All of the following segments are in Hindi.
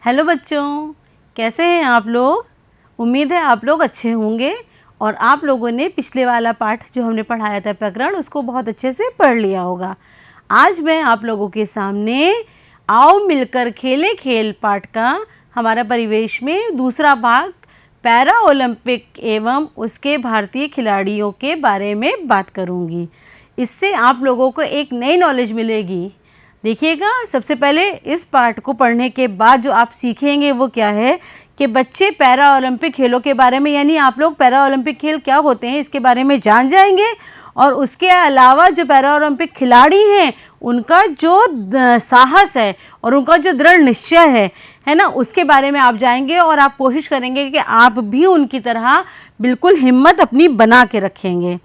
हेलो बच्चों, कैसे हैं आप लोग। उम्मीद है आप लोग अच्छे होंगे और आप लोगों ने पिछले वाला पाठ जो हमने पढ़ाया था प्रकरण उसको बहुत अच्छे से पढ़ लिया होगा। आज मैं आप लोगों के सामने आओ मिलकर खेले खेल पाठ का हमारा परिवेश में दूसरा भाग पैरा ओलंपिक एवं उसके भारतीय खिलाड़ियों के बारे में बात करूंगी। इससे आप लोगों को एक नई नॉलेज मिलेगी। देखिएगा, सबसे पहले इस पाठ को पढ़ने के बाद जो आप सीखेंगे वो क्या है कि बच्चे पैरा ओलंपिक खेलों के बारे में, यानी आप लोग पैरा ओलंपिक खेल क्या होते हैं इसके बारे में जान जाएंगे और उसके अलावा जो पैरा ओलंपिक खिलाड़ी हैं उनका जो साहस है और उनका जो दृढ़ निश्चय है ना, उसके बारे में आप जाएंगे और आप कोशिश करेंगे कि आप भी उनकी तरह बिल्कुल हिम्मत अपनी बना के रखेंगे।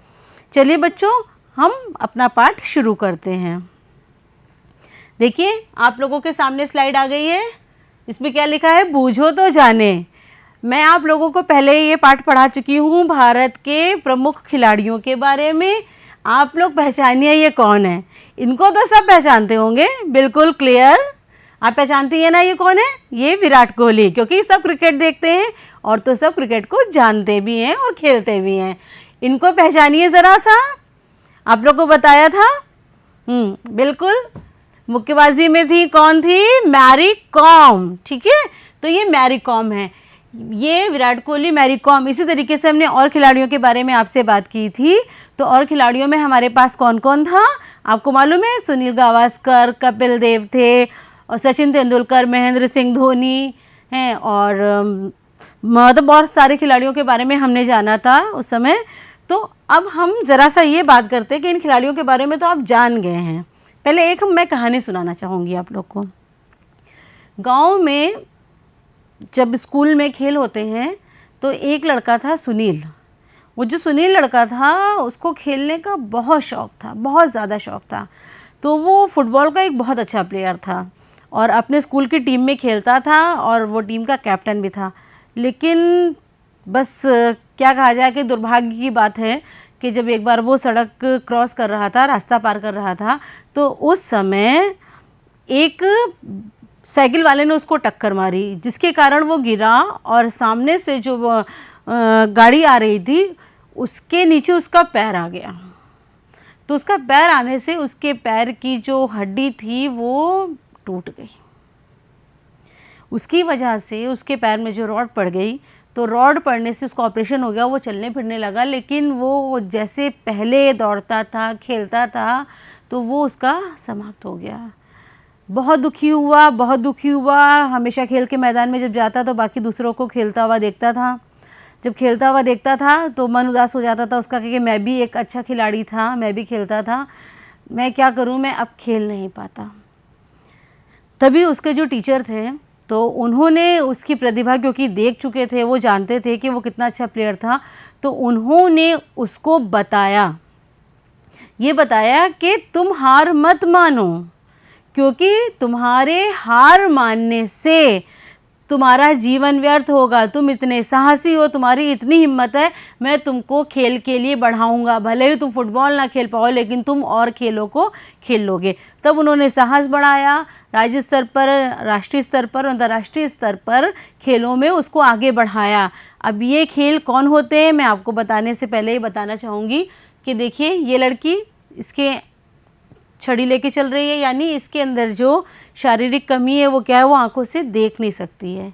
चलिए बच्चों, हम अपना पाठ शुरू करते हैं। देखिए, आप लोगों के सामने स्लाइड आ गई है। इसमें क्या लिखा है, बूझो तो जाने। मैं आप लोगों को पहले ये पाठ पढ़ा चुकी हूँ भारत के प्रमुख खिलाड़ियों के बारे में। आप लोग पहचानिए ये कौन है। इनको तो सब पहचानते होंगे, बिल्कुल क्लियर। आप पहचानती हैं ना ये कौन है, ये विराट कोहली, क्योंकि सब क्रिकेट देखते हैं और तो सब क्रिकेट को जानते भी हैं और खेलते भी हैं। इनको पहचानिए ज़रा सा, आप लोग को बताया था। बिल्कुल, मुक्केबाजी में थी, कौन थी, मैरी कॉम। ठीक है, तो ये मैरी कॉम है, ये विराट कोहली, मैरी कॉम। इसी तरीके से हमने और खिलाड़ियों के बारे में आपसे बात की थी। तो और खिलाड़ियों में हमारे पास कौन कौन था आपको मालूम है, सुनील गावस्कर, कपिल देव थे और सचिन तेंदुलकर, महेंद्र सिंह धोनी हैं और मतलब बहुत सारे खिलाड़ियों के बारे में हमने जाना था उस समय। तो अब हम ज़रा सा ये बात करते हैं कि इन खिलाड़ियों के बारे में तो आप जान गए हैं। पहले एक मैं कहानी सुनाना चाहूँगी आप लोग को। गांव में जब स्कूल में खेल होते हैं तो एक लड़का था सुनील। वो जो सुनील लड़का था उसको खेलने का बहुत शौक़ था, बहुत ज़्यादा शौक़ था। तो वो फुटबॉल का एक बहुत अच्छा प्लेयर था और अपने स्कूल की टीम में खेलता था और वो टीम का कैप्टन भी था। लेकिन बस क्या कहा जाए कि दुर्भाग्य की बात है कि जब एक बार वो सड़क क्रॉस कर रहा था, रास्ता पार कर रहा था, तो उस समय एक साइकिल वाले ने उसको टक्कर मारी, जिसके कारण वो गिरा और सामने से जो गाड़ी आ रही थी उसके नीचे उसका पैर आ गया। तो उसका पैर आने से उसके पैर की जो हड्डी थी वो टूट गई। उसकी वजह से उसके पैर में जो रॉड पड़ गई, तो रॉड पड़ने से उसका ऑपरेशन हो गया, वो चलने फिरने लगा। लेकिन वो जैसे पहले दौड़ता था, खेलता था, तो वो उसका समाप्त हो गया। बहुत दुखी हुआ, बहुत दुखी हुआ। हमेशा खेल के मैदान में जब जाता तो बाकी दूसरों को खेलता हुआ देखता था। जब खेलता हुआ देखता था तो मन उदास हो जाता था उसका, क्योंकि मैं भी एक अच्छा खिलाड़ी था, मैं भी खेलता था, मैं क्या करूँ, मैं अब खेल नहीं पाता। तभी उसके जो टीचर थे तो उन्होंने उसकी प्रतिभा, क्योंकि देख चुके थे, वो जानते थे कि वो कितना अच्छा प्लेयर था, तो उन्होंने उसको बताया, ये बताया कि तुम हार मत मानो, क्योंकि तुम्हारे हार मानने से तुम्हारा जीवन व्यर्थ होगा। तुम इतने साहसी हो, तुम्हारी इतनी हिम्मत है, मैं तुमको खेल के लिए बढ़ाऊंगा। भले ही तुम फुटबॉल ना खेल पाओ लेकिन तुम और खेलों को खेल लोगे। तब उन्होंने साहस बढ़ाया, राज्य स्तर पर, राष्ट्रीय स्तर पर, अंतर्राष्ट्रीय स्तर पर खेलों में उसको आगे बढ़ाया। अब ये खेल कौन होते हैं मैं आपको बताने से पहले ही बताना चाहूँगी कि देखिए, ये लड़की इसके छड़ी लेके चल रही है, यानी इसके अंदर जो शारीरिक कमी है वो क्या है, वो आंखों से देख नहीं सकती है।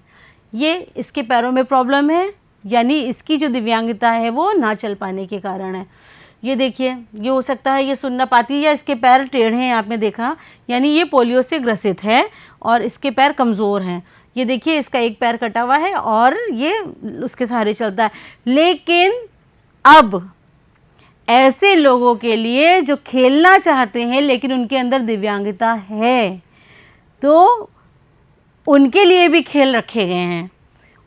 ये इसके पैरों में प्रॉब्लम है, यानी इसकी जो दिव्यांगता है वो ना चल पाने के कारण है। ये देखिए, ये हो सकता है ये सुन ना पाती है या इसके पैर टेढ़े हैं, आपने देखा, यानी ये पोलियो से ग्रसित है और इसके पैर कमज़ोर हैं। ये देखिए, इसका एक पैर कटा हुआ है और ये उसके सहारे चलता है। लेकिन अब ऐसे लोगों के लिए जो खेलना चाहते हैं लेकिन उनके अंदर दिव्यांगता है, तो उनके लिए भी खेल रखे गए हैं।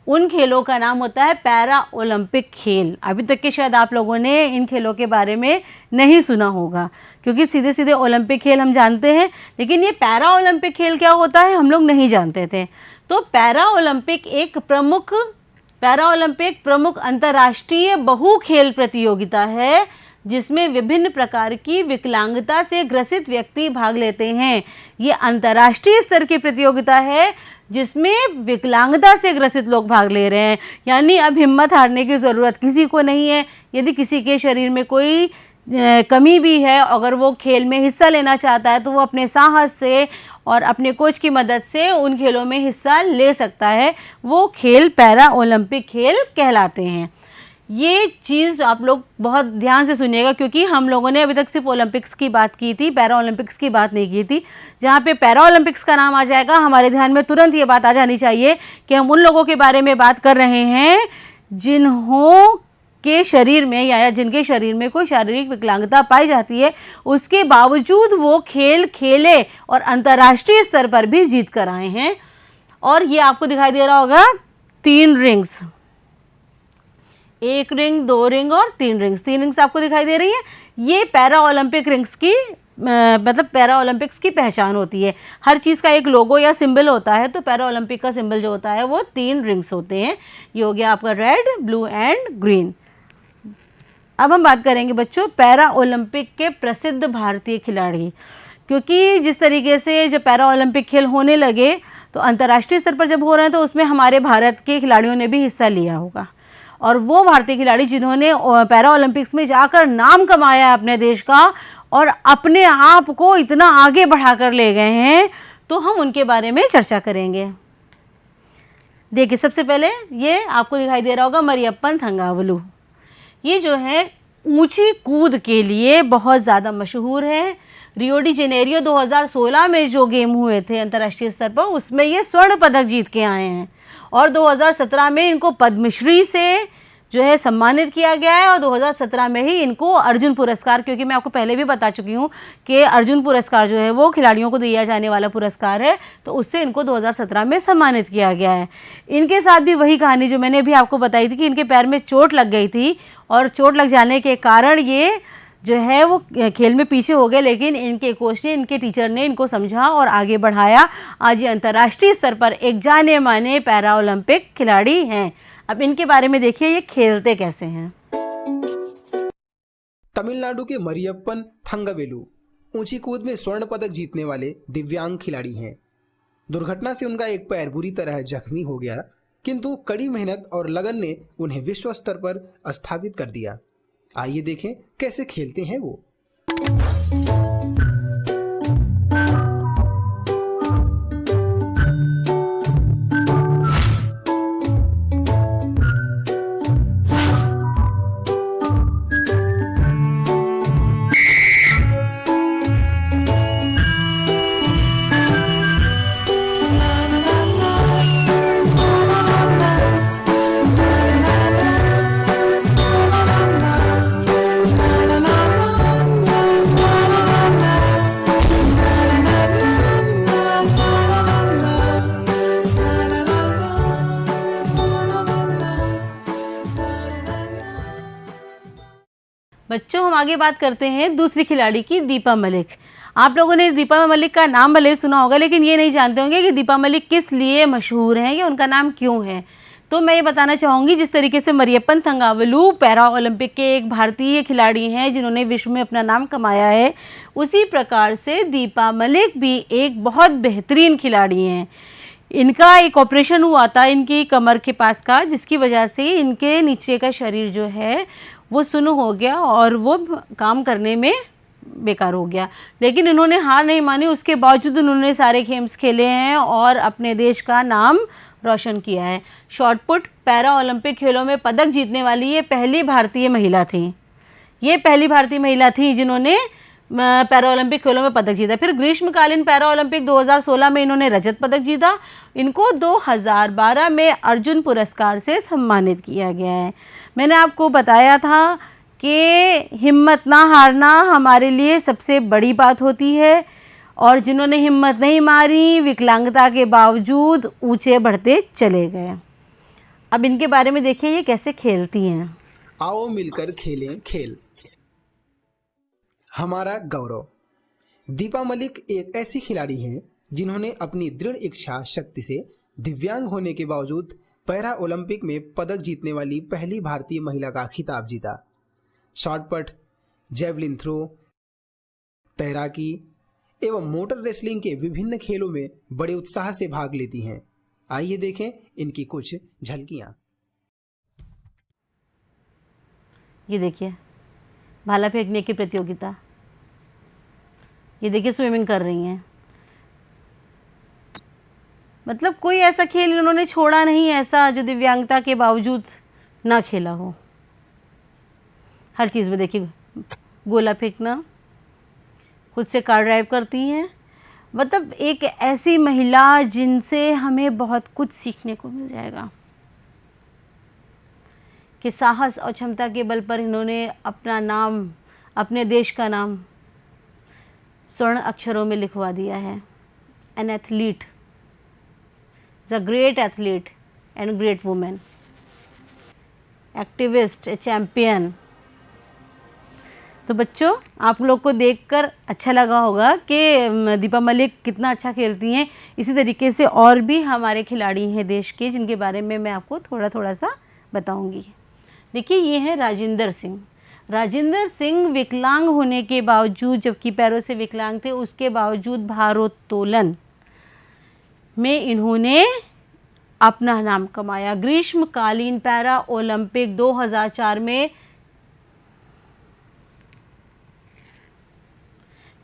उन खेलों का नाम होता है पैरा ओलंपिक खेल। अभी तक के शायद आप लोगों ने इन खेलों के बारे में नहीं सुना होगा, क्योंकि सीधे सीधे ओलंपिक खेल हम जानते हैं, लेकिन ये पैरा ओलंपिक खेल क्या होता है हम लोग नहीं जानते थे। तो पैरा ओलंपिक एक प्रमुख अंतर्राष्ट्रीय बहु खेल प्रतियोगिता है जिसमें विभिन्न प्रकार की विकलांगता से ग्रसित व्यक्ति भाग लेते हैं। ये अंतर्राष्ट्रीय स्तर की प्रतियोगिता है जिसमें विकलांगता से ग्रसित लोग भाग ले रहे हैं। यानी अब हिम्मत हारने की ज़रूरत किसी को नहीं है। यदि किसी के शरीर में कोई कमी भी है, अगर वो खेल में हिस्सा लेना चाहता है तो वो अपने साहस से और अपने कोच की मदद से उन खेलों में हिस्सा ले सकता है। वो खेल पैरा ओलंपिक खेल कहलाते हैं। ये चीज़ आप लोग बहुत ध्यान से सुनिएगा, क्योंकि हम लोगों ने अभी तक सिर्फ ओलंपिक्स की बात की थी, पैरा ओलंपिक्स की बात नहीं की थी। जहाँ पे पैरा ओलंपिक्स का नाम आ जाएगा, हमारे ध्यान में तुरंत ये बात आ जानी चाहिए कि हम उन लोगों के बारे में बात कर रहे हैं जिन्हों के शरीर में या जिनके शरीर में कोई शारीरिक विकलांगता पाई जाती है, उसके बावजूद वो खेल खेले और अंतर्राष्ट्रीय स्तर पर भी जीत कर आए हैं। और ये आपको दिखाई दे रहा होगा 3 रिंग्स, 1 रिंग, 2 रिंग और 3 रिंग्स। 3 रिंग्स आपको दिखाई दे रही है। ये पैरा ओलंपिक रिंग्स की मतलब पैरा ओलंपिक्स की पहचान होती है। हर चीज़ का एक लोगो या सिंबल होता है, तो पैरा ओलंपिक का सिंबल जो होता है वो 3 रिंग्स होते हैं। ये हो गया आपका रेड, ब्लू एंड ग्रीन। अब हम बात करेंगे बच्चों पैरा ओलंपिक के प्रसिद्ध भारतीय खिलाड़ी, क्योंकि जिस तरीके से जब पैरा ओलंपिक खेल होने लगे तो अंतर्राष्ट्रीय स्तर पर जब हो रहे हैं तो उसमें हमारे भारत के खिलाड़ियों ने भी हिस्सा लिया होगा। और वो भारतीय खिलाड़ी जिन्होंने पैरा ओलंपिक्स में जाकर नाम कमाया है अपने देश का और अपने आप को इतना आगे बढ़ाकर ले गए हैं, तो हम उनके बारे में चर्चा करेंगे। देखिए, सबसे पहले ये आपको दिखाई दे रहा होगा मरियप्पन थंगावलु। ये जो है ऊंची कूद के लिए बहुत ज़्यादा मशहूर है। रियो डी जेनेरियो 2016 में जो गेम हुए थे अंतर्राष्ट्रीय स्तर पर, उसमें ये स्वर्ण पदक जीत के आए हैं। और 2017 में इनको पद्मश्री से जो है सम्मानित किया गया है। और 2017 में ही इनको अर्जुन पुरस्कार, क्योंकि मैं आपको पहले भी बता चुकी हूँ कि अर्जुन पुरस्कार जो है वो खिलाड़ियों को दिया जाने वाला पुरस्कार है, तो उससे इनको 2017 में सम्मानित किया गया है। इनके साथ भी वही कहानी जो मैंने अभी आपको बताई थी कि इनके पैर में चोट लग गई थी और चोट लग जाने के कारण ये जो है वो खेल में पीछे हो गए, लेकिन इनके कोच ने, इनके टीचर ने इनको समझा और आगे बढ़ाया। आज ये अंतर्राष्ट्रीय स्तर पर एक जाने माने पैरा ओलंपिक खिलाड़ी हैं। अब इनके बारे में देखिए ये खेलते कैसे हैं। तमिलनाडु के मरियप्पन थंगावेलु ऊंची कूद में स्वर्ण पदक जीतने वाले दिव्यांग खिलाड़ी हैं। दुर्घटना से उनका एक पैर बुरी तरह जख्मी हो गया, किंतु कड़ी मेहनत और लगन ने उन्हें विश्व स्तर पर स्थापित कर दिया। आइए देखें कैसे खेलते हैं वो। बच्चों, हम आगे बात करते हैं दूसरी खिलाड़ी की, दीपा मलिक। आप लोगों ने दीपा मलिक का नाम भले सुना होगा, लेकिन ये नहीं जानते होंगे कि दीपा मलिक किस लिए मशहूर हैं या उनका नाम क्यों है। तो मैं ये बताना चाहूँगी, जिस तरीके से मरियप्पन थंगावेलु पैरा ओलंपिक के एक भारतीय खिलाड़ी हैं जिन्होंने विश्व में अपना नाम कमाया है, उसी प्रकार से दीपा मलिक भी एक बहुत बेहतरीन खिलाड़ी हैं। इनका एक ऑपरेशन हुआ था इनकी कमर के पास का, जिसकी वजह से इनके नीचे का शरीर जो है वो सुन्न हो गया और वो काम करने में बेकार हो गया। लेकिन इन्होंने हार नहीं मानी, उसके बावजूद उन्होंने सारे गेम्स खेले हैं और अपने देश का नाम रोशन किया है। शॉटपुट पैरा ओलंपिक खेलों में पदक जीतने वाली ये पहली भारतीय महिला थी। ये पहली भारतीय महिला थी जिन्होंने पैरा ओलंपिक खेलों में पदक जीता। फिर ग्रीष्मकालीन पैरा ओलंपिक 2016 में इन्होंने रजत पदक जीता। इनको 2012 में अर्जुन पुरस्कार से सम्मानित किया गया है। मैंने आपको बताया था कि हिम्मत ना हारना हमारे लिए सबसे बड़ी बात होती है, और जिन्होंने हिम्मत नहीं मारी विकलांगता के बावजूद ऊंचे बढ़ते चले गए। अब इनके बारे में देखिए ये कैसे खेलती हैं। आओ मिलकर खेलें खेल, हमारा गौरव। दीपा मलिक एक ऐसी खिलाड़ी हैं जिन्होंने अपनी दृढ़ इच्छा शक्ति से दिव्यांग होने के बावजूद पैरा ओलंपिक में पदक जीतने वाली पहली भारतीय महिला का खिताब जीता। शॉटपट, जेवलिन थ्रो, तैराकी एवं मोटर रेसलिंग के विभिन्न खेलों में बड़े उत्साह से भाग लेती हैं आइए देखें इनकी कुछ झलकियां। ये देखिए भाला फेंकने की प्रतियोगिता, ये देखिए स्विमिंग कर रही हैं। मतलब कोई ऐसा खेल इन्होंने छोड़ा नहीं ऐसा जो दिव्यांगता के बावजूद ना खेला हो। हर चीज़ में देखिए, गोला फेंकना, खुद से कार ड्राइव करती हैं। मतलब एक ऐसी महिला जिनसे हमें बहुत कुछ सीखने को मिल जाएगा कि साहस और क्षमता के बल पर इन्होंने अपना नाम, अपने देश का नाम स्वर्ण अक्षरों में लिखवा दिया है। An athlete, a great athlete and great woman, activist, a champion। तो बच्चों आप लोग को देखकर अच्छा लगा होगा कि दीपा मलिक कितना अच्छा खेलती हैं। इसी तरीके से और भी हमारे खिलाड़ी हैं देश के, जिनके बारे में मैं आपको थोड़ा थोड़ा सा बताऊंगी। देखिए ये है राजेंद्र सिंह। राजेंद्र सिंह विकलांग होने के बावजूद, जबकि पैरों से विकलांग थे, उसके बावजूद भारोत्तोलन में इन्होंने अपना नाम कमाया। ग्रीष्मकालीन पैरा ओलंपिक 2004 में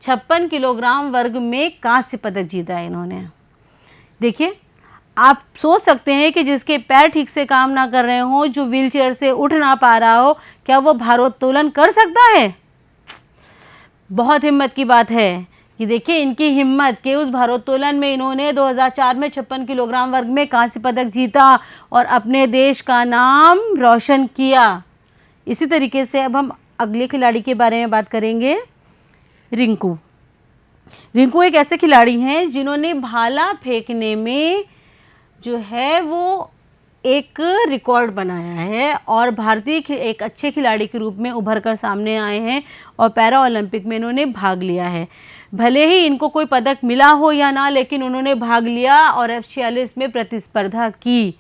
56 किलोग्राम वर्ग में कांस्य पदक जीता है इन्होंने। देखिए आप सोच सकते हैं कि जिसके पैर ठीक से काम ना कर रहे हों, जो व्हीलचेयर से उठ ना पा रहा हो, क्या वो भारोत्तोलन कर सकता है? बहुत हिम्मत की बात है। ये देखिए इनकी हिम्मत के उस भारोत्तोलन में इन्होंने 2004 में 56 किलोग्राम वर्ग में कांस्य पदक जीता और अपने देश का नाम रोशन किया। इसी तरीके से अब हम अगले खिलाड़ी के बारे में बात करेंगे, रिंकू। रिंकू एक ऐसे खिलाड़ी हैं जिन्होंने भाला फेंकने में जो है वो एक रिकॉर्ड बनाया है और भारतीय एक अच्छे खिलाड़ी के रूप में उभर कर सामने आए हैं और पैरा ओलंपिक में इन्होंने भाग लिया है। भले ही इनको कोई पदक मिला हो या ना, लेकिन उन्होंने भाग लिया और F46 में प्रतिस्पर्धा की।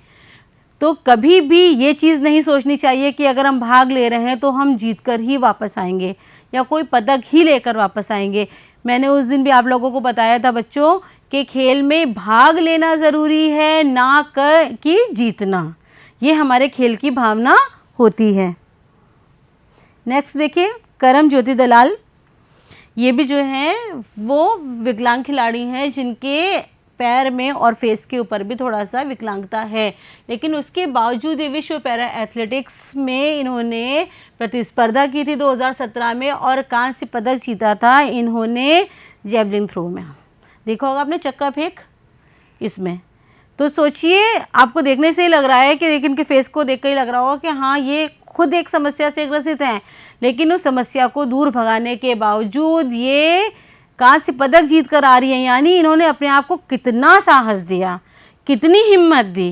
तो कभी भी ये चीज़ नहीं सोचनी चाहिए कि अगर हम भाग ले रहे हैं तो हम जीत कर ही वापस आएंगे या कोई पदक ही लेकर वापस आएंगे। मैंने उस दिन भी आप लोगों को बताया था बच्चों कि खेल में भाग लेना ज़रूरी है, ना कि जीतना। ये हमारे खेल की भावना होती है। नेक्स्ट देखिए करम ज्योति दलाल। ये भी जो हैं वो विकलांग खिलाड़ी हैं जिनके पैर में और फेस के ऊपर भी थोड़ा सा विकलांगता है, लेकिन उसके बावजूद ये विश्व पैरा एथलेटिक्स में इन्होंने प्रतिस्पर्धा की थी 2017 में और कांस्य पदक जीता था इन्होंने जेवलिन थ्रो में। देखा होगा आपने चक्का फेंक इसमें। तो सोचिए, आपको देखने से ही लग रहा है कि लेकिन इनके फेस को देख कर ही लग रहा होगा कि हाँ ये खुद एक समस्या से ग्रसित हैं, लेकिन उस समस्या को दूर भगाने के बावजूद ये कांस्य पदक जीत कर आ रही है। यानी इन्होंने अपने आप को कितना साहस दिया, कितनी हिम्मत दी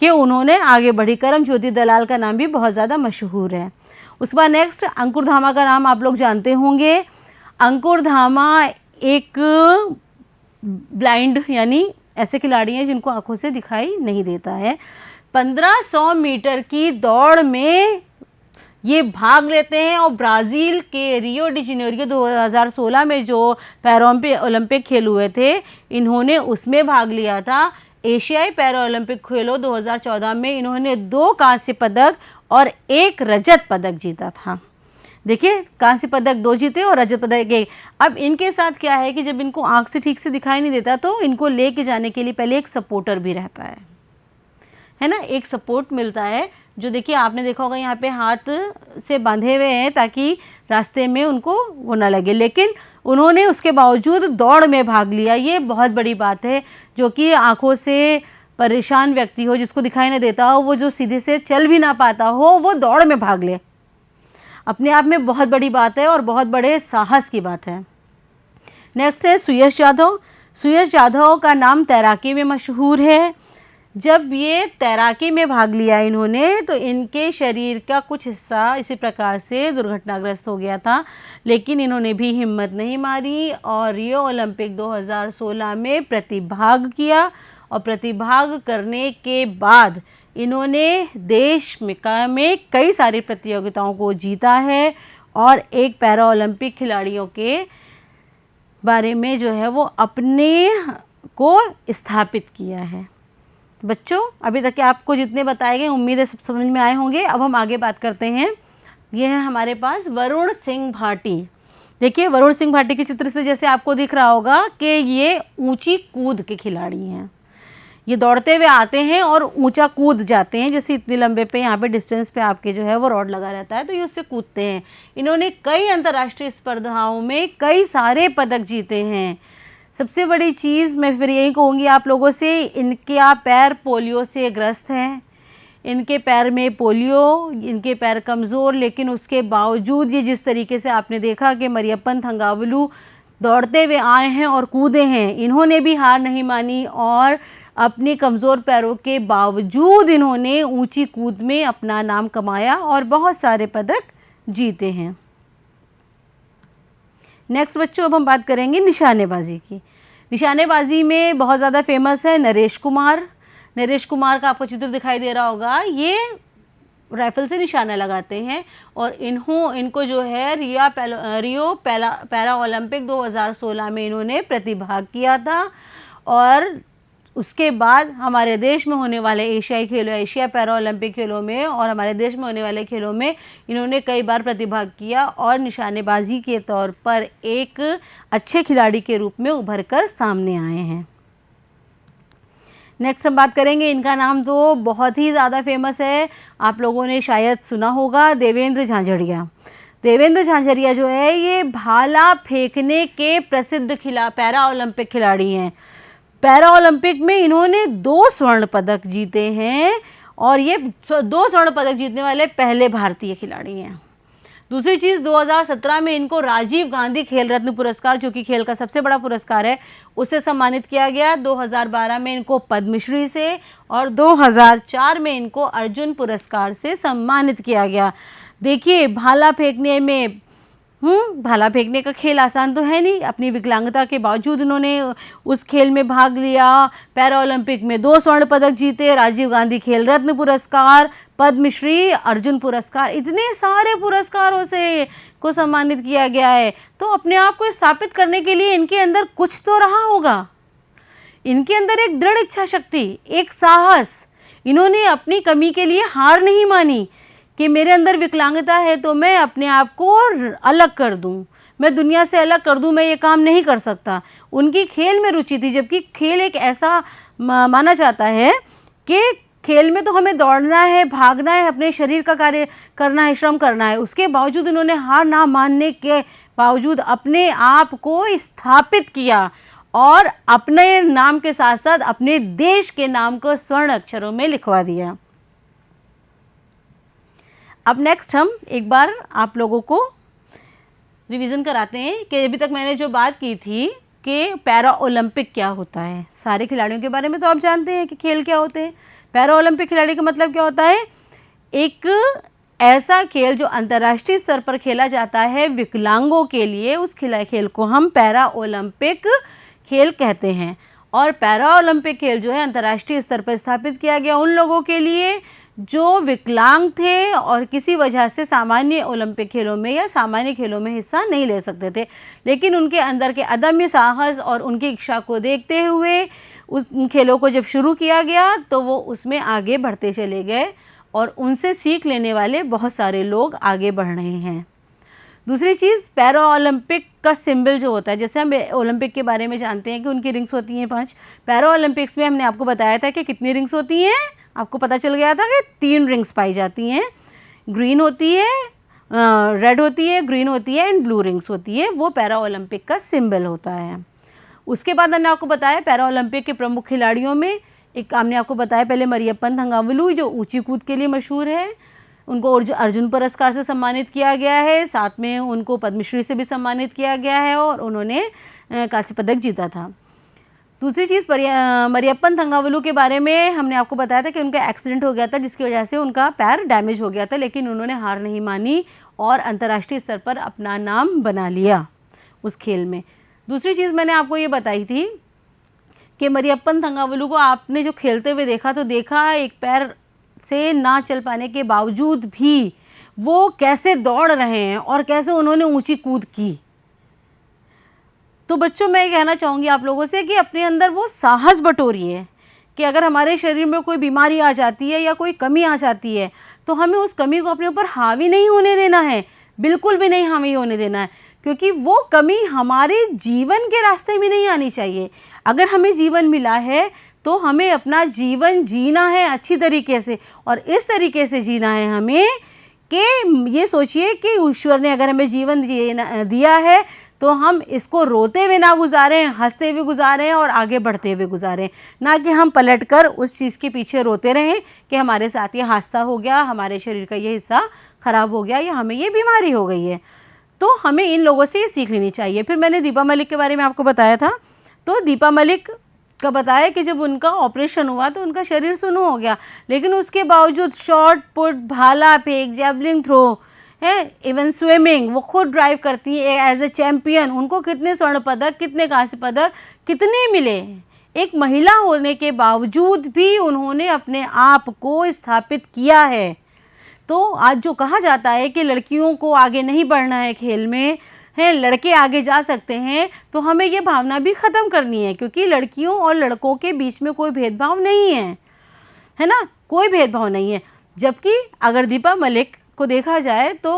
कि उन्होंने आगे बढ़ी। करम ज्योति दलाल का नाम भी बहुत ज़्यादा मशहूर है। उसके बाद नेक्स्ट अंकुर धामा का नाम आप लोग जानते होंगे। अंकुर धामा एक ब्लाइंड यानी ऐसे खिलाड़ी हैं जिनको आंखों से दिखाई नहीं देता है। 1500 मीटर की दौड़ में ये भाग लेते हैं और ब्राज़ील के रियो डी जेनेरियो 2016 में जो पैरा ओलंपिक खेल हुए थे इन्होंने उसमें भाग लिया था। एशियाई पैरा ओलंपिक खेलों 2014 में इन्होंने 2 कांस्य पदक और 1 रजत पदक जीता था। देखिए कांस्य पदक 2 जीते और रजत पदक 1। अब इनके साथ क्या है कि जब इनको आँख से ठीक से दिखाई नहीं देता तो इनको लेके जाने के लिए पहले एक सपोर्टर भी रहता है ना, एक सपोर्ट मिलता है जो देखिए आपने देखा होगा यहाँ पे हाथ से बांधे हुए हैं ताकि रास्ते में उनको वो ना लगे, लेकिन उन्होंने उसके बावजूद दौड़ में भाग लिया। ये बहुत बड़ी बात है। जो कि आँखों से परेशान व्यक्ति हो, जिसको दिखाई नहीं देता हो, वो जो सीधे से चल भी ना पाता हो, वो दौड़ में भाग ले, अपने आप में बहुत बड़ी बात है और बहुत बड़े साहस की बात है। नेक्स्ट है सुयश यादव। सुयश यादव का नाम तैराकी में मशहूर है। जब ये तैराकी में भाग लिया इन्होंने तो इनके शरीर का कुछ हिस्सा इसी प्रकार से दुर्घटनाग्रस्त हो गया था, लेकिन इन्होंने भी हिम्मत नहीं मारी और रियो ओलंपिक 2016 में प्रतिभाग किया और प्रतिभाग करने के बाद इन्होंने देश में कई सारी प्रतियोगिताओं को जीता है और एक पैरा ओलंपिक खिलाड़ियों के बारे में जो है वो अपने को स्थापित किया है। बच्चों अभी तक के आपको जितने बताए गए उम्मीद है सब समझ में आए होंगे। अब हम आगे बात करते हैं। ये है हमारे पास वरुण सिंह भाटी। देखिए वरुण सिंह भाटी के चित्र से जैसे आपको दिख रहा होगा कि ये ऊंची कूद के खिलाड़ी हैं। ये दौड़ते हुए आते हैं और ऊंचा कूद जाते हैं, जैसे इतने लंबे पे यहाँ पे डिस्टेंस पे आपके जो है वो रॉड लगा रहता है तो ये उससे कूदते हैं। इन्होंने कई अंतर्राष्ट्रीय स्पर्धाओं में कई सारे पदक जीते हैं। सबसे बड़ी चीज़ मैं फिर यही कहूँगी आप लोगों से, इनके पैर पोलियो से ग्रस्त हैं। इनके पैर में पोलियो, इनके पैर कमज़ोर, लेकिन उसके बावजूद ये जिस तरीके से आपने देखा कि मरियप्पन थंगावलु दौड़ते हुए आए हैं और कूदे हैं, इन्होंने भी हार नहीं मानी और अपने कमज़ोर पैरों के बावजूद इन्होंने ऊंची कूद में अपना नाम कमाया और बहुत सारे पदक जीते हैं। नेक्स्ट बच्चों अब हम बात करेंगे निशानेबाजी की। निशानेबाजी में बहुत ज़्यादा फेमस है नरेश कुमार। नरेश कुमार का आपको चित्र दिखाई दे रहा होगा। ये राइफल से निशाना लगाते हैं और इनको जो है रियो पैरा ओलंपिक 2016 में इन्होंने प्रतिभाग किया था और उसके बाद हमारे देश में होने वाले एशियाई खेलों, एशिया पैरा ओलंपिक खेलों में और हमारे देश में होने वाले खेलों में इन्होंने कई बार प्रतिभाग किया और निशानेबाजी के तौर पर एक अच्छे खिलाड़ी के रूप में उभर कर सामने आए हैं। नेक्स्ट हम बात करेंगे, इनका नाम तो बहुत ही ज़्यादा फेमस है, आप लोगों ने शायद सुना होगा, देवेंद्र झांझड़िया। देवेंद्र झांझड़िया जो है ये भाला फेंकने के प्रसिद्ध पैरा ओलंपिक खिलाड़ी हैं। पैरा ओलंपिक में इन्होंने 2 स्वर्ण पदक जीते हैं और ये 2 स्वर्ण पदक जीतने वाले पहले भारतीय खिलाड़ी हैं। दूसरी चीज़, 2017 में इनको राजीव गांधी खेल रत्न पुरस्कार, जो कि खेल का सबसे बड़ा पुरस्कार है, उससे सम्मानित किया गया। 2012 में इनको पद्मश्री से और 2004 में इनको अर्जुन पुरस्कार से सम्मानित किया गया। देखिए भाला फेंकने में भाला फेंकने का खेल आसान तो है नहीं, अपनी विकलांगता के बावजूद उन्होंने उस खेल में भाग लिया। पैरा ओलंपिक में 2 स्वर्ण पदक जीते, राजीव गांधी खेल रत्न पुरस्कार, पद्मश्री, अर्जुन पुरस्कार, इतने सारे पुरस्कारों से को सम्मानित किया गया है। तो अपने आप को स्थापित करने के लिए इनके अंदर कुछ तो रहा होगा। इनके अंदर एक दृढ़ इच्छा शक्ति, एक साहस, इन्होंने अपनी कमी के लिए हार नहीं मानी कि मेरे अंदर विकलांगता है तो मैं अपने आप को अलग कर दूं, मैं दुनिया से अलग कर दूं, मैं ये काम नहीं कर सकता। उनकी खेल में रुचि थी, जबकि खेल एक ऐसा माना जाता है कि खेल में तो हमें दौड़ना है, भागना है, अपने शरीर का कार्य करना है, श्रम करना है। उसके बावजूद इन्होंने हार ना मानने के बावजूद अपने आप को स्थापित किया और अपने नाम के साथ साथ अपने देश के नाम को स्वर्ण अक्षरों में लिखवा दिया। अब नेक्स्ट हम एक बार आप लोगों को रिवीजन कराते हैं कि अभी तक मैंने जो बात की थी कि पैरा ओलंपिक क्या होता है। सारे खिलाड़ियों के बारे में तो आप जानते हैं कि खेल क्या होते हैं। पैरा ओलंपिक खिलाड़ी का मतलब क्या होता है? एक ऐसा खेल जो अंतर्राष्ट्रीय स्तर पर खेला जाता है विकलांगों के लिए, उस खेल को हम पैरा ओलंपिक खेल कहते हैं। और पैरा ओलंपिक खेल जो है अंतर्राष्ट्रीय स्तर पर स्थापित किया गया उन लोगों के लिए जो विकलांग थे और किसी वजह से सामान्य ओलंपिक खेलों में या सामान्य खेलों में हिस्सा नहीं ले सकते थे, लेकिन उनके अंदर के अदम्य साहस और उनकी इच्छा को देखते हुए उस खेलों को जब शुरू किया गया तो वो उसमें आगे बढ़ते चले गए और उनसे सीख लेने वाले बहुत सारे लोग आगे बढ़ रहे हैं। दूसरी चीज़, पैरा ओलंपिक का सिंबल जो होता है, जैसे हम ओलंपिक के बारे में जानते हैं कि उनकी रिंग्स होती हैं 5, पैरा ओलंपिक्स में हमने आपको बताया था कि कितनी रिंग्स होती हैं, आपको पता चल गया था कि 3 रिंग्स पाई जाती हैं। ग्रीन होती है, रेड होती है, ग्रीन होती है एंड ब्लू रिंग्स होती है, वो पैरा ओलंपिक का सिंबल होता है। उसके बाद हमने आपको बताया पैरा ओलंपिक के प्रमुख खिलाड़ियों में एक हमने आपको बताया पहले मरियप्पन थंगावलु जो ऊंची कूद के लिए मशहूर है, उनको अर्जुन पुरस्कार से सम्मानित किया गया है, साथ में उनको पद्मश्री से भी सम्मानित किया गया है और उन्होंने कांस्य पदक जीता था। दूसरी चीज़, मरियप्पन थंगावलु के बारे में हमने आपको बताया था कि उनका एक्सीडेंट हो गया था जिसकी वजह से उनका पैर डैमेज हो गया था, लेकिन उन्होंने हार नहीं मानी और अंतर्राष्ट्रीय स्तर पर अपना नाम बना लिया उस खेल में। दूसरी चीज़ मैंने आपको ये बताई थी कि मरियप्पन थंगावलु को आपने जो खेलते हुए देखा तो देखा एक पैर से ना चल पाने के बावजूद भी वो कैसे दौड़ रहे हैं और कैसे उन्होंने ऊंची कूद की। तो बच्चों मैं कहना चाहूँगी आप लोगों से कि अपने अंदर वो साहस बटोरिए कि अगर हमारे शरीर में कोई बीमारी आ जाती है या कोई कमी आ जाती है तो हमें उस कमी को अपने ऊपर हावी नहीं होने देना है, बिल्कुल भी नहीं हावी होने देना है, क्योंकि वो कमी हमारे जीवन के रास्ते में नहीं आनी चाहिए। अगर हमें जीवन मिला है तो हमें अपना जीवन जीना है अच्छी तरीके से, और इस तरीके से जीना है हमें कि ये सोचिए कि ईश्वर ने अगर हमें जीवन दिया है तो हम इसको रोते हुए ना गुजारें, हंसते हुए गुजारें और आगे बढ़ते हुए गुजारें, ना कि हम पलटकर उस चीज़ के पीछे रोते रहें कि हमारे साथ ये हादसा हो गया, हमारे शरीर का ये हिस्सा ख़राब हो गया या हमें ये बीमारी हो गई है। तो हमें इन लोगों से ये सीख लेनी चाहिए। फिर मैंने दीपा मलिक के बारे में आपको बताया था, तो दीपा मलिक का बताया कि जब उनका ऑपरेशन हुआ तो उनका शरीर सुन्न हो गया, लेकिन उसके बावजूद शॉट पुट, भाला फेंक, जैवलिन थ्रो है, इवन स्विमिंग वो खुद ड्राइव करती है एज ए चैम्पियन। उनको कितने स्वर्ण पदक, कितने कांस्य पदक, कितने मिले। एक महिला होने के बावजूद भी उन्होंने अपने आप को स्थापित किया है। तो आज जो कहा जाता है कि लड़कियों को आगे नहीं बढ़ना है खेल में, है लड़के आगे जा सकते हैं, तो हमें ये भावना भी ख़त्म करनी है, क्योंकि लड़कियों और लड़कों के बीच में कोई भेदभाव नहीं है ना, कोई भेदभाव नहीं है। जबकि अगर दीपा मलिक को देखा जाए तो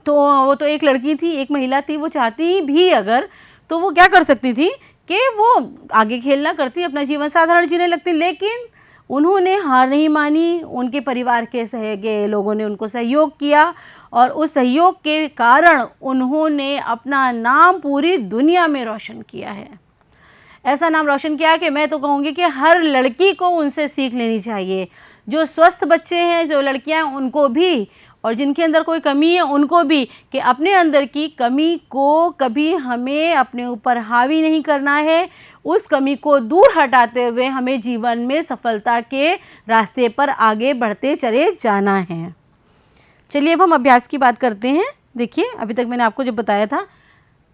वो तो एक लड़की थी, एक महिला थी, वो चाहती भी अगर तो वो क्या कर सकती थी कि वो आगे खेलना करती, अपना जीवन साधारण जीने लगती, लेकिन उन्होंने हार नहीं मानी। उनके परिवार के लोगों ने उनको सहयोग किया और उस सहयोग के कारण उन्होंने अपना नाम पूरी दुनिया में रोशन किया है। ऐसा नाम रोशन किया कि मैं तो कहूँगी कि हर लड़की को उनसे सीख लेनी चाहिए। जो स्वस्थ बच्चे हैं, जो लड़कियां हैं, उनको भी, और जिनके अंदर कोई कमी है उनको भी, कि अपने अंदर की कमी को कभी हमें अपने ऊपर हावी नहीं करना है। उस कमी को दूर हटाते हुए हमें जीवन में सफलता के रास्ते पर आगे बढ़ते चले जाना है। चलिए अब हम अभ्यास की बात करते हैं। देखिए अभी तक मैंने आपको जो बताया था,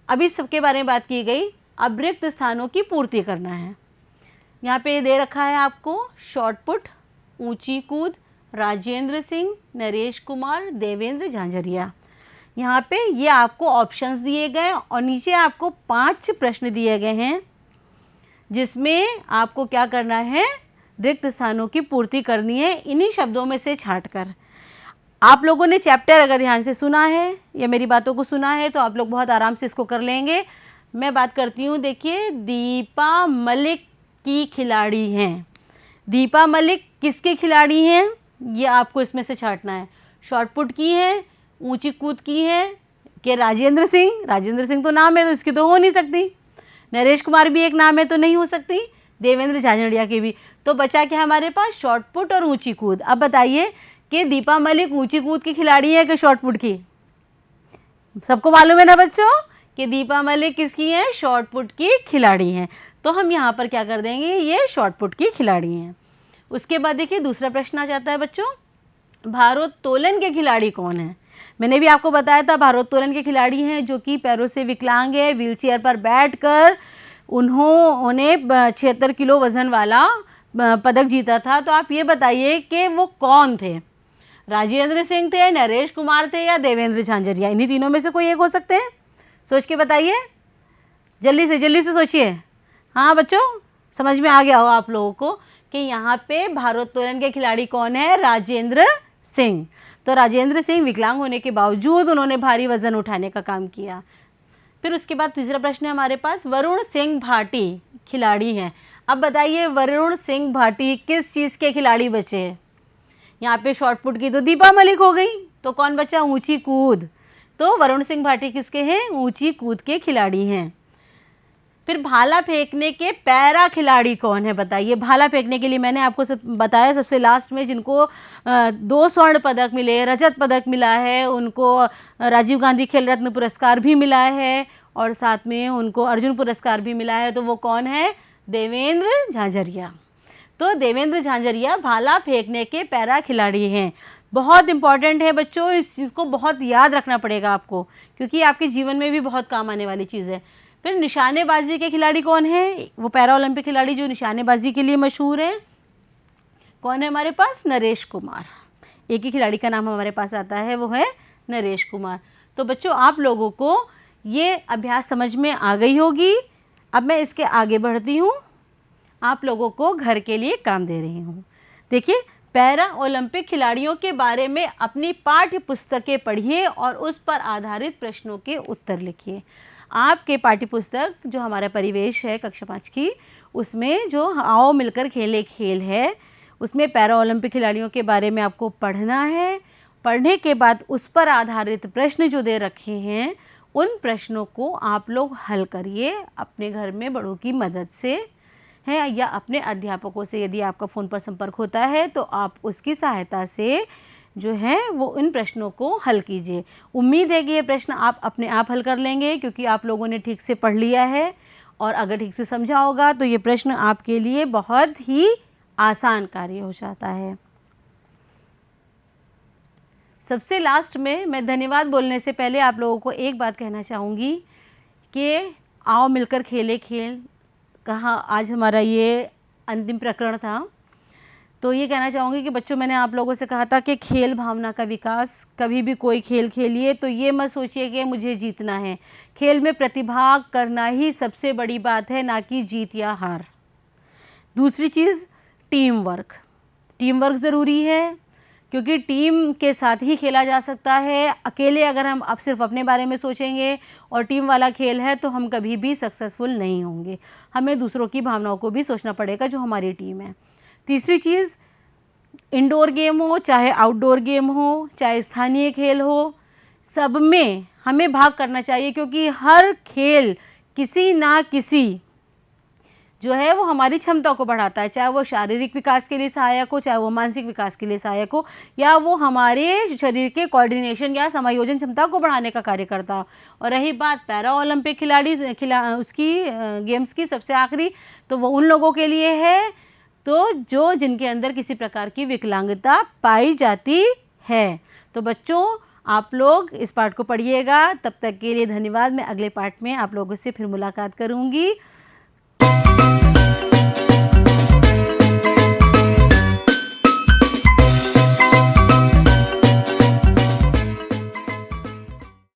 अभी सबके बारे में बात की गई। अब रिक्त स्थानों की पूर्ति करना है। यहाँ पे दे रखा है आपको शॉर्ट पुट, ऊंची कूद, राजेंद्र सिंह, नरेश कुमार, देवेंद्र झांझरिया। यहाँ पे ये आपको ऑप्शंस दिए गए और नीचे आपको 5 प्रश्न दिए गए हैं, जिसमें आपको क्या करना है, रिक्त स्थानों की पूर्ति करनी है इन्हीं शब्दों में से छांटकर। आप लोगों ने चैप्टर अगर ध्यान से सुना है या मेरी बातों को सुना है तो आप लोग बहुत आराम से इसको कर लेंगे। मैं बात करती हूँ, देखिए दीपा मलिक की खिलाड़ी हैं। दीपा मलिक किसके खिलाड़ी हैं, ये आपको इसमें से छांटना है। शॉर्ट पुट की है, ऊंची कूद की है कि राजेंद्र सिंह तो नाम है तो इसकी तो हो नहीं सकती। नरेश कुमार भी एक नाम है तो नहीं हो सकती, देवेंद्र झांझरिया की भी। तो बचा क्या हमारे पास, शॉर्ट पुट और ऊंची कूद। अब बताइए कि दीपा मलिक ऊंची कूद की खिलाड़ी है कि शॉर्ट पुट की? सबको मालूम है ना बच्चों कि दीपा मलिक किसकी है, शॉर्ट पुट की खिलाड़ी हैं। तो हम यहाँ पर क्या कर देंगे, ये शॉर्ट पुट की खिलाड़ी हैं। उसके बाद देखिए दूसरा प्रश्न आ जाता है बच्चों, भारोत्तोलन के खिलाड़ी कौन है? मैंने भी आपको बताया था भारोत्तोलन के खिलाड़ी हैं जो कि पैरों से विकलांग है, व्हीलचेयर पर बैठकर उन्होंने 76 किलो वजन वाला पदक जीता था। तो आप ये बताइए कि वो कौन थे, राजेंद्र सिंह थे, नरेश कुमार थे या देवेंद्र झांझरिया? इन्हीं तीनों में से कोई एक हो सकते हैं। सोच के बताइए, जल्दी से सोचिए। हाँ बच्चों, समझ में आ गया हो आप लोगों को कि यहाँ पे भारोत्तोलन के खिलाड़ी कौन है, राजेंद्र सिंह। तो राजेंद्र सिंह विकलांग होने के बावजूद उन्होंने भारी वजन उठाने का काम किया। फिर उसके बाद तीसरा प्रश्न है हमारे पास, वरुण सिंह भाटी खिलाड़ी हैं। अब बताइए वरुण सिंह भाटी किस चीज़ के खिलाड़ी बचे? यहाँ पे शॉर्ट पुट की तो दीपा मलिक हो गई, तो कौन बचा, ऊंची कूद। तो वरुण सिंह भाटी किसके हैं, ऊंची कूद के खिलाड़ी हैं। फिर भाला फेंकने के पैरा खिलाड़ी कौन है बताइए? भाला फेंकने के लिए मैंने आपको बताया सबसे लास्ट में, जिनको 2 स्वर्ण पदक मिले, रजत पदक मिला है, उनको राजीव गांधी खेल रत्न पुरस्कार भी मिला है और साथ में उनको अर्जुन पुरस्कार भी मिला है। तो वो कौन है, देवेंद्र झांझरिया। तो देवेंद्र झांझरिया भाला फेंकने के पैरा खिलाड़ी हैं। बहुत इंपॉर्टेंट है बच्चों, इस चीज़ को बहुत याद रखना पड़ेगा आपको, क्योंकि आपके जीवन में भी बहुत काम आने वाली चीज़ है। फिर निशानेबाजी के खिलाड़ी कौन है, वो पैरा ओलंपिक खिलाड़ी जो निशानेबाजी के लिए मशहूर है, कौन है हमारे पास, नरेश कुमार। एक ही खिलाड़ी का नाम हमारे पास आता है, वो है नरेश कुमार। तो बच्चों आप लोगों को ये अभ्यास समझ में आ गई होगी। अब मैं इसके आगे बढ़ती हूँ। आप लोगों को घर के लिए काम दे रही हूँ। देखिए, पैरा ओलंपिक खिलाड़ियों के बारे में अपनी पाठ्य पुस्तकें पढ़िए और उस पर आधारित प्रश्नों के उत्तर लिखिए। आपके पाठ्य पुस्तक जो हमारा परिवेश है कक्षा 5 की, उसमें जो आओ मिलकर खेले खेल है, उसमें पैरा ओलंपिक खिलाड़ियों के बारे में आपको पढ़ना है। पढ़ने के बाद उस पर आधारित प्रश्न जो दे रखे हैं, उन प्रश्नों को आप लोग हल करिए अपने घर में बड़ों की मदद से है, या अपने अध्यापकों से यदि आपका फ़ोन पर संपर्क होता है तो आप उसकी सहायता से जो है वो इन प्रश्नों को हल कीजिए। उम्मीद है कि ये प्रश्न आप अपने आप हल कर लेंगे, क्योंकि आप लोगों ने ठीक से पढ़ लिया है और अगर ठीक से समझा होगा तो ये प्रश्न आपके लिए बहुत ही आसान कार्य हो जाता है। सबसे लास्ट में मैं धन्यवाद बोलने से पहले आप लोगों को एक बात कहना चाहूँगी कि आओ मिलकर खेले खेल कहाँ आज हमारा ये अंतिम प्रकरण था। तो ये कहना चाहूँगी कि बच्चों, मैंने आप लोगों से कहा था कि खेल भावना का विकास, कभी भी कोई खेल खेलिए तो ये मत सोचिए कि मुझे जीतना है। खेल में प्रतिभाग करना ही सबसे बड़ी बात है, ना कि जीत या हार। दूसरी चीज़, टीम वर्क ज़रूरी है, क्योंकि टीम के साथ ही खेला जा सकता है। अकेले अगर हम अब सिर्फ अपने बारे में सोचेंगे और टीम वाला खेल है तो हम कभी भी सक्सेसफुल नहीं होंगे। हमें दूसरों की भावनाओं को भी सोचना पड़ेगा जो हमारी टीम है। तीसरी चीज़, इंडोर गेम हो चाहे आउटडोर गेम हो, चाहे स्थानीय खेल हो, सब में हमें भाग करना चाहिए, क्योंकि हर खेल किसी ना किसी जो है वो हमारी क्षमता को बढ़ाता है, चाहे वो शारीरिक विकास के लिए सहायक हो, चाहे वो मानसिक विकास के लिए सहायक हो, या वो हमारे शरीर के कोऑर्डिनेशन या समायोजन क्षमता को बढ़ाने का कार्य करता हो। और रही बात पैरा ओलंपिक उसकी गेम्स की सबसे आखिरी, तो वो उन लोगों के लिए है तो जो जिनके अंदर किसी प्रकार की विकलांगता पाई जाती है। तो बच्चों, आप लोग इस पाठ को पढ़िएगा। तब तक के लिए धन्यवाद। मैं अगले पाठ में आप लोगों से फिर मुलाकात करूँगी।